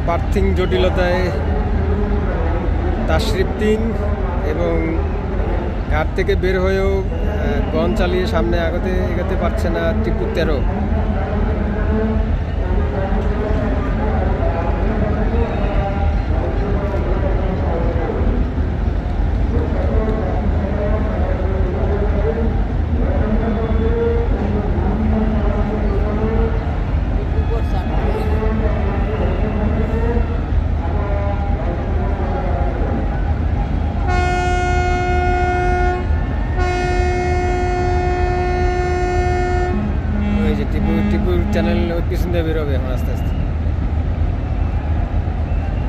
Berthing জটিলতায় তাশরিফ 3 এবং ঘাট থেকে বের হয়েও গন চালিয়ে সামনে এগোতে পারছে না টিপু 13। টিপুর চ্যানেল পিছন দিয়ে বেরোবে এখন আস্তে আস্তে।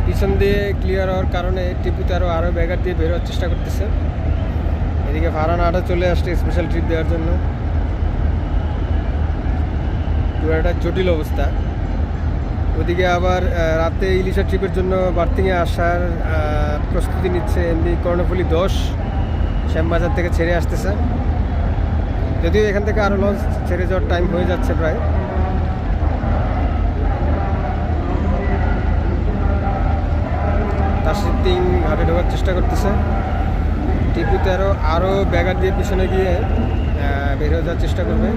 পিছন দিয়ে ক্লিয়ার হওয়ার কারণে টিপুতে আরও ব্যাগার দিয়ে বেরোবার চেষ্টা করতেছে। এদিকে ফারহান 8 চলে আসছে স্পেশাল ট্রিপ দেওয়ার জন্য। পুরো একটা জটিল অবস্থা। ওদিকে আবার রাতে ইলিশা ট্রিপের জন্য বার্থিংয়ে আসার প্রস্তুতি নিচ্ছে এমনি কর্ণফুলী 10 শ্যামবাজার থেকে ছেড়ে আসতেছে। যদিও এখান থেকে আরও লঞ্চ ছেড়ে যাওয়ার টাইম হয়ে যাচ্ছে প্রায়। তাশরিফ 3 ঘাটে ঢোকার চেষ্টা করতেছে। টিপু 13 আরও ব্যাগার দিয়ে পিছনে গিয়ে বের হয়ে যাওয়ার চেষ্টা করবে।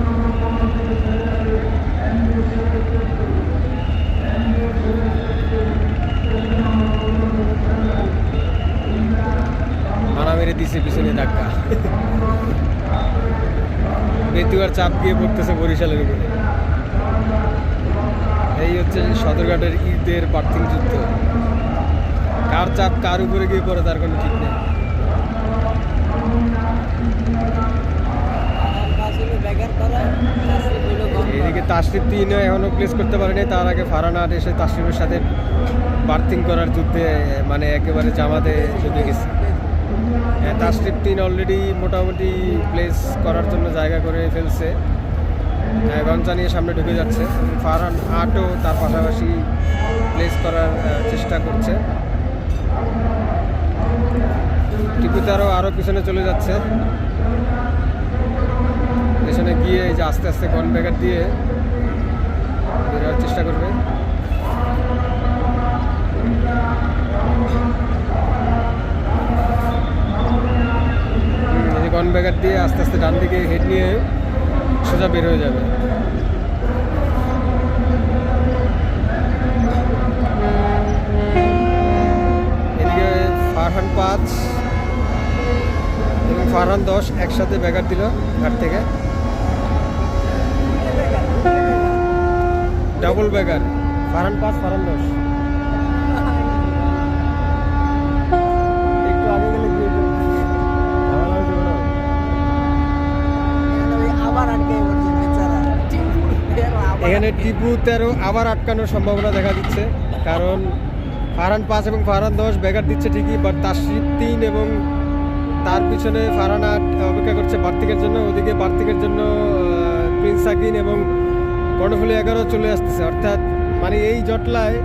মানা মেরে দিছে পিছনে ধাক্কা। বেতুয়ার চাপ গিয়ে পড়তেছে বরিশালের উপরে। এই হচ্ছে সদরঘাটের ঈদের বার্থিং যুদ্ধ। কার চাপ কার উপরে গিয়ে পড়ে তার কোনো ঠিক নেই। এদিকে তাশরিফ 3 এখনও প্লেস করতে পারেনি। তার আগে ফারহান 8 এসে তাশরিফের সাথে বার্থিং করার যুদ্ধে মানে একেবারে জামাতে ঢুকে গেছে। তাশরিফ 3 অলরেডি মোটামুটি প্লেস করার জন্য জায়গা করে ফেলছে। গঞ্জা নিয়ে সামনে ঢুকে যাচ্ছে। ফারহান 8ও তার পাশাপাশি প্লেস করার চেষ্টা করছে। টিপু 13 আরও পিছনে চলে যাচ্ছে। পেছনে গিয়ে এই যে আস্তে আস্তে গন ব্যাগার দিয়ে বেরোয়ার চেষ্টা করবে। গন ব্যাগার দিয়ে আস্তে আস্তে ডান দিকে হেড নিয়ে সোজা বের হয়ে যাবে। এদিকে ফারহান 5 এবং ফারহান 10 একসাথে ব্যাগার দিল ঘাট থেকে। ডাবল ব্যাগার ফারহান 5 ফারহান 10। এখানে টিপু 13 আবার আটকানোর সম্ভাবনা দেখা দিচ্ছে, কারণ ফারহান 5 এবং ফারহান 10 ব্যাগার দিচ্ছে ঠিকই, বাট তাশরিফ 3 এবং তার পিছনে ফারহান 8 অপেক্ষা করছে বার্থিকের জন্য। ওদিকে বার্থিকের জন্য প্রিন্স সাকিন এবং কর্ণফুলী 11 চলে আসতেছে। অর্থাৎ মানে এই জটলায়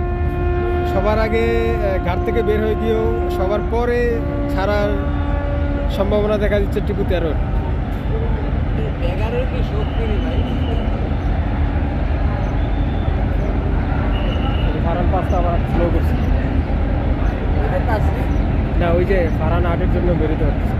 সবার আগে ঘাট থেকে বের হয়ে গিয়েও সবার পরে ছাড়ার সম্ভাবনা দেখা দিচ্ছে টিপু 13। ফারহান 5 আবার স্লো করছে না, ওই যে ফারহান 8-এর জন্য বেরোতে হচ্ছে।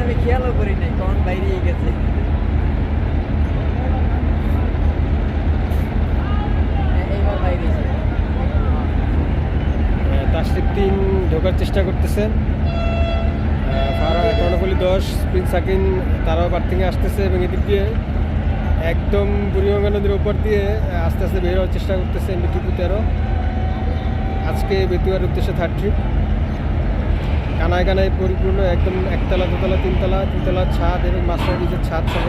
আমি খেয়ালও করি নাই কখন বাইরে গেছে। এইবার বাইরে তাশরিফ 3 ঢোকার চেষ্টা করতেছে। কর্ণফুলী 10 প্রিন্স সাকিন তারাও বার্থিংয়ে আসতেছে এবং এদিক দিয়ে একদম বুড়িগঙ্গা নদীর উপর দিয়ে আস্তে আস্তে বের হওয়ার চেষ্টা করতেছে টিপু 13। আজকে বেতুয়ার উদ্দেশ্যে 3rd ট্রিপ। কানায় কানায় পরিপূর্ণ, একদম একতলা, দোতলা, তিনতলা ছাদ এবং মাস্টার ব্রিজের ছাদ সহ।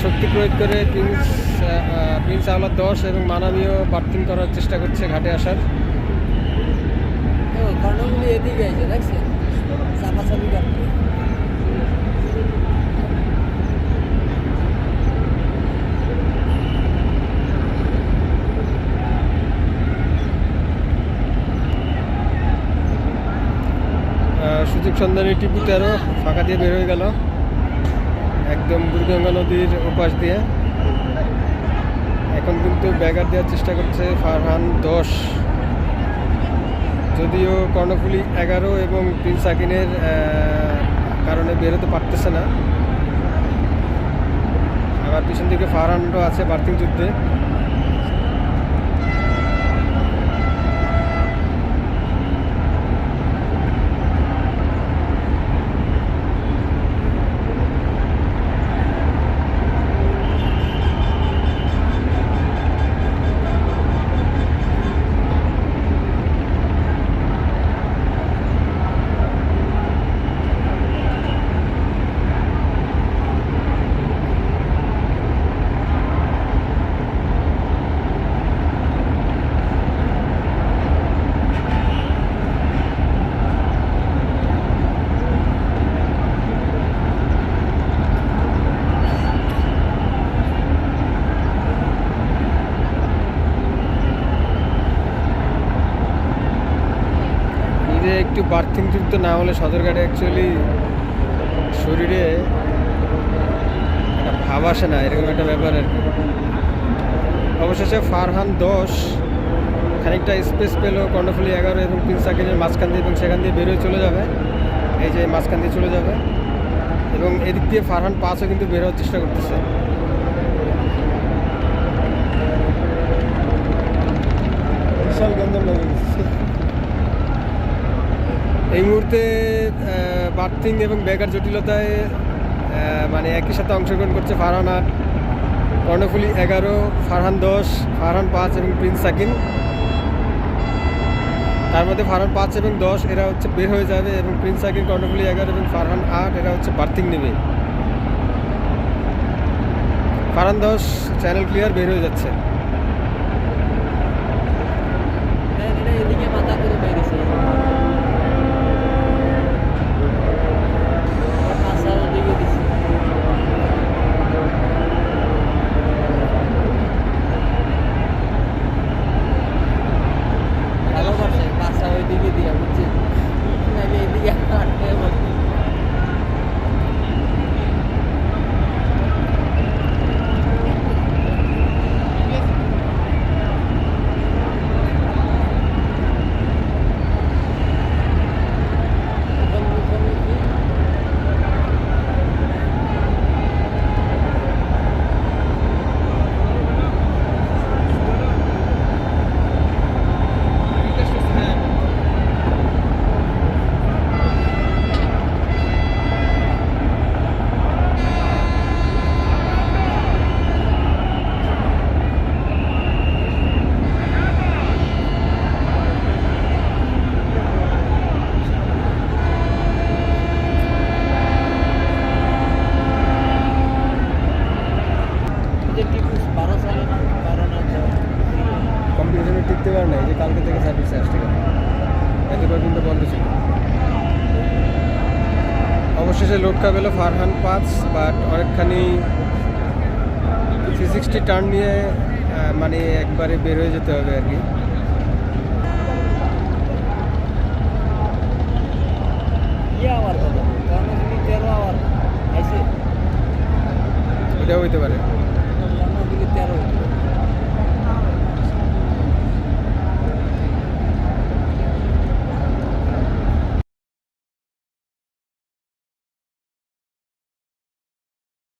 শক্তি প্রয়োগ করে প্রিন্স আওলাদ 10 এবং মানামিও বার্থিং করার চেষ্টা করছে ঘাটে আসার। ও কর্ণগুলি এদিকে আছে দেখছেন, চাপাচাপি করতে। সুযোগ সন্ধানী টিপু 13 ফাঁকা দিয়ে বের হয়ে গেল একদম বুড়িগঙ্গা নদীর ওপাশ দিয়ে। এখন কিন্তু ব্যাগার দেওয়ার চেষ্টা করছে ফারহান 10, যদিও কর্ণফুলী 11 এবং প্রিন্স আকিনের কারণে বেরোতে পারতেছে না। আবার পিছন দিকে ফারহানও আছে বার্থিং যুদ্ধে। একটু বার্থিং যুক্ত না হলে সদরঘাটে অ্যাকচুয়ালি শরীরে একটা ভাব আসে না, এরকম একটা ব্যাপার আর কি। অবশেষে ফারহান 10 খানিকটা স্পেস পেল কর্ণফুলী 11 এবং প্রিন্স আকিনের মাঝখান দিয়ে, এবং সেখান দিয়ে বেরোয় চলে যাবে। এই যে মাঝখান দিয়ে চলে যাবে, এবং এদিক দিয়ে ফারহান 5ও কিন্তু বের হওয়ার চেষ্টা করতেছে। বিশাল গন্ধ লাগে এই মুহূর্তে। বার্থিং এবং ব্যাগার জটিলতায় মানে একই সাথে অংশগ্রহণ করছে ফারহান 8, কর্ণফুলী 11, ফারহান 10, ফারহান 5 এবং প্রিন্স আকিন। তার মধ্যে ফারহান 5 এবং 10 এরা হচ্ছে বের হয়ে যাবে, এবং প্রিন্স আকিন, কর্ণফুলী 11 এবং ফারহান 8 এরা হচ্ছে বার্থিং নেবে। ফারহান 10 চ্যানেল ক্লিয়ার বের হয়ে যাচ্ছে। এদিকে মাথা করে বেরিয়েছে। কম্পিটিশনে টিকতে পারে না, এই যে কালকে থেকে সার্ভিসে আসতে গেল, এতবার কিন্তু বন্ধ ছিল। অবশেষে লোডটা পেল ফারহান 5, বাট অনেকখানি 360 টার্ন নিয়ে মানে একবারে বের হয়ে যেতে হবে আর কি। এটাও হইতে পারে।